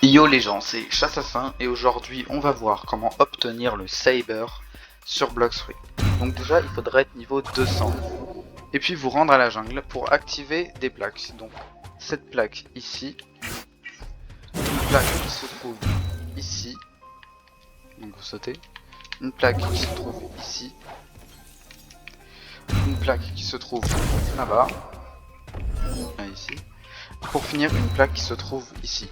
Yo les gens, c'est Chassassin et aujourd'hui on va voir comment obtenir le Saber sur Blox-Free. Donc déjà il faudrait être niveau 200 et puis vous rendre à la jungle pour activer des plaques. Donc cette plaque ici, une plaque qui se trouve ici, donc vous sautez, une plaque qui se trouve ici, une plaque qui se trouve là-bas, ici, pour finir une plaque qui se trouve ici.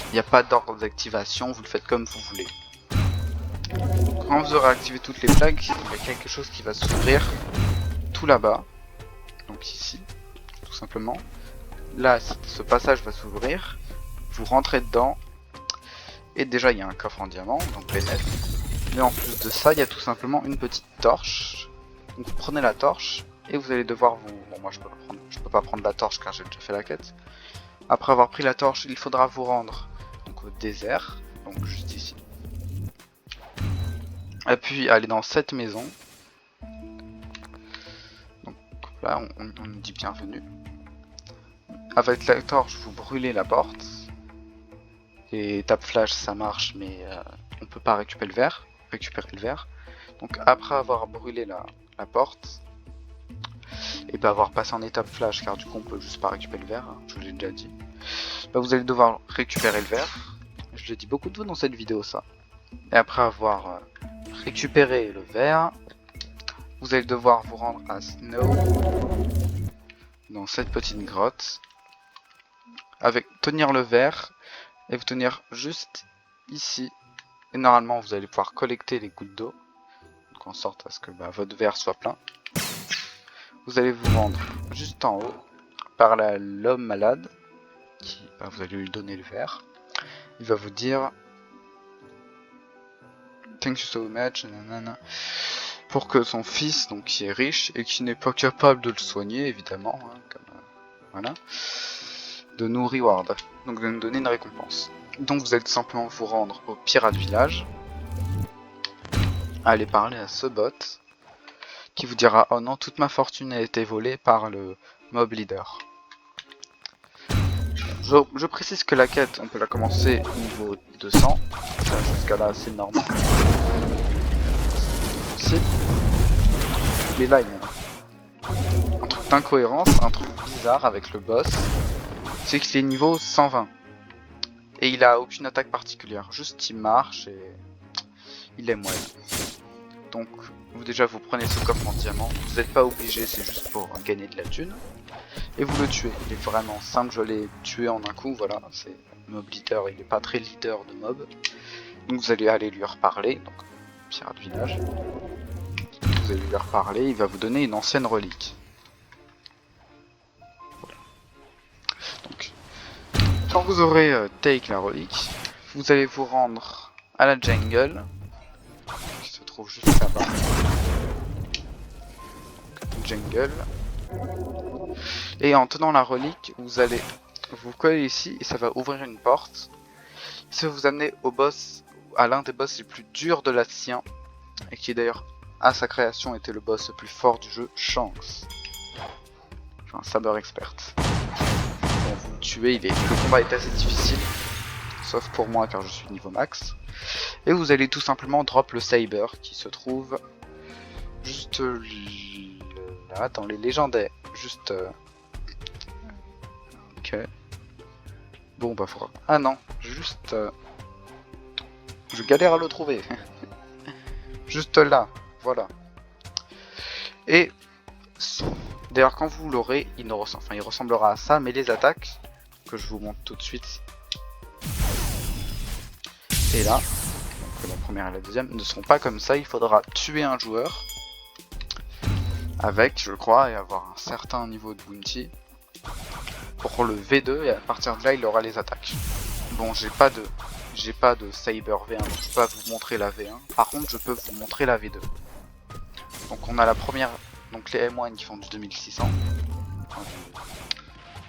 Il n'y a pas d'ordre d'activation, vous le faites comme vous voulez. Quand vous aurez activé toutes les plaques, il y a quelque chose qui va s'ouvrir tout là-bas. Donc ici, tout simplement. Là, ce passage va s'ouvrir. Vous rentrez dedans. Et déjà, il y a un coffre en diamant, donc les nets. Mais en plus de ça, il y a tout simplement une petite torche. Donc vous prenez la torche et vous allez devoir vous... Bon, moi je peux pas prendre la torche car j'ai déjà fait la quête. Après avoir pris la torche, il faudra vous rendre donc, au désert, donc juste ici. Et puis aller dans cette maison. Donc là, on nous dit bienvenue. Avec la torche, vous brûlez la porte. Et tape flash, ça marche, mais on peut pas récupérer le verre. Donc après avoir brûlé la porte, et pas avoir passé en étape flash, car du coup on peut juste pas récupérer le verre, hein, je vous l'ai déjà dit. Bah, vous allez devoir récupérer le verre. Je l'ai dit beaucoup de fois dans cette vidéo ça. Et après avoir récupéré le verre, vous allez devoir vous rendre à Snow, dans cette petite grotte, avec tenir le verre et vous tenir juste ici. Et normalement vous allez pouvoir collecter les gouttes d'eau, donc en sorte à ce que votre verre soit plein. Vous allez vous rendre juste en haut par l'homme malade, qui vous allez lui donner le verre. Il va vous dire thank you so much, nanana, pour que son fils, donc qui est riche et qui n'est pas capable de le soigner évidemment, hein, comme, voilà, de nous reward, donc de nous donner une récompense. Donc vous allez tout simplement vous rendre au pirate village, aller parler à ce bot qui vous dira oh non, toute ma fortune a été volée par le mob leader. Je précise que la quête on peut la commencer au niveau 200, jusqu'à là c'est normal. Mais là il y a un truc d'incohérence, un truc bizarre avec le boss, c'est qu'il est niveau 120. Et il a aucune attaque particulière, juste il marche et il est moelle. Donc vous déjà vous prenez ce coffre en diamant, vous n'êtes pas obligé, c'est juste pour gagner de la thune. Et vous le tuez, il est vraiment simple, je l'ai tué en un coup, voilà, c'est mob leader, il est pas très leader de mob. Donc vous allez aller lui reparler, donc pirate village. Vous allez lui reparler, il va vous donner une ancienne relique. Voilà. Donc, quand vous aurez take la relique, vous allez vous rendre à la jungle, qui se trouve juste là-bas. Jungle. Et en tenant la relique, vous allez vous coller ici et ça va ouvrir une porte. Ça va vous amener au boss, à l'un des boss les plus durs de l'Ancien, et qui d'ailleurs à sa création était le boss le plus fort du jeu, Shanks. Enfin, saber expert. Bon, vous le tuez, le combat est assez difficile, sauf pour moi car je suis niveau max. Et vous allez tout simplement drop le saber qui se trouve juste là dans les légendaires. Juste ok. Bon bah faudra... Ah non, juste... Je galère à le trouver. Juste là, voilà. Et... D'ailleurs quand vous l'aurez, il ressemblera à ça, mais les attaques, que je vous montre tout de suite, et là, donc la première et la deuxième, ne seront pas comme ça, il faudra tuer un joueur, avec, je crois, et avoir un certain niveau de bounty, pour le V2, et à partir de là, il aura les attaques. Bon, j'ai pas de Saber V1, donc je peux pas vous montrer la V1. Par contre, je peux vous montrer la V2. Donc on a la première, donc les M1 qui font du 2600,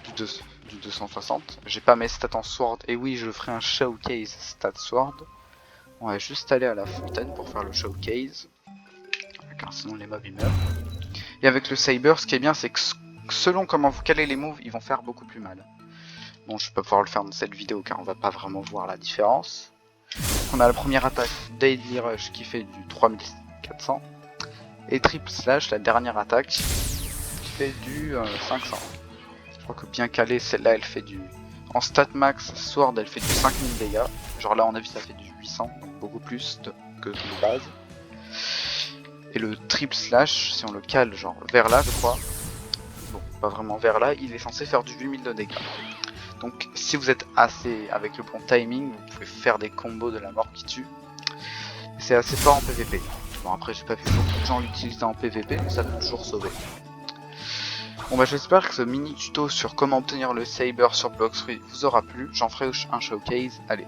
du 260. J'ai pas mes stats en sword, et oui, je ferai un showcase stat sword. On va juste aller à la fontaine pour faire le showcase, car sinon les mobs ils meurent. Et avec le Saber, ce qui est bien, c'est que selon comment vous calez les moves, ils vont faire beaucoup plus mal. Bon, je vais pas pouvoir le faire dans cette vidéo car on va pas vraiment voir la différence. On a la première attaque Daily Rush qui fait du 3400 et Triple Slash, la dernière attaque, qui fait du 500. Je crois que bien calé, celle-là elle fait du... En stat max, Sword elle fait du 5000 dégâts. Genre là on a vu ça fait du 800, donc beaucoup plus que de base. Et le Triple Slash, si on le cale genre vers là je crois, bon pas vraiment vers là, il est censé faire du 8000 de dégâts. Donc si vous êtes assez avec le bon timing, vous pouvez faire des combos de la mort qui tue. C'est assez fort en PVP. Bon après j'ai pas vu beaucoup de gens l'utiliser en PVP, mais ça peut toujours sauver. Bon bah j'espère que ce mini tuto sur comment obtenir le Saber sur Blox Fruit vous aura plu. J'en ferai un showcase. Allez,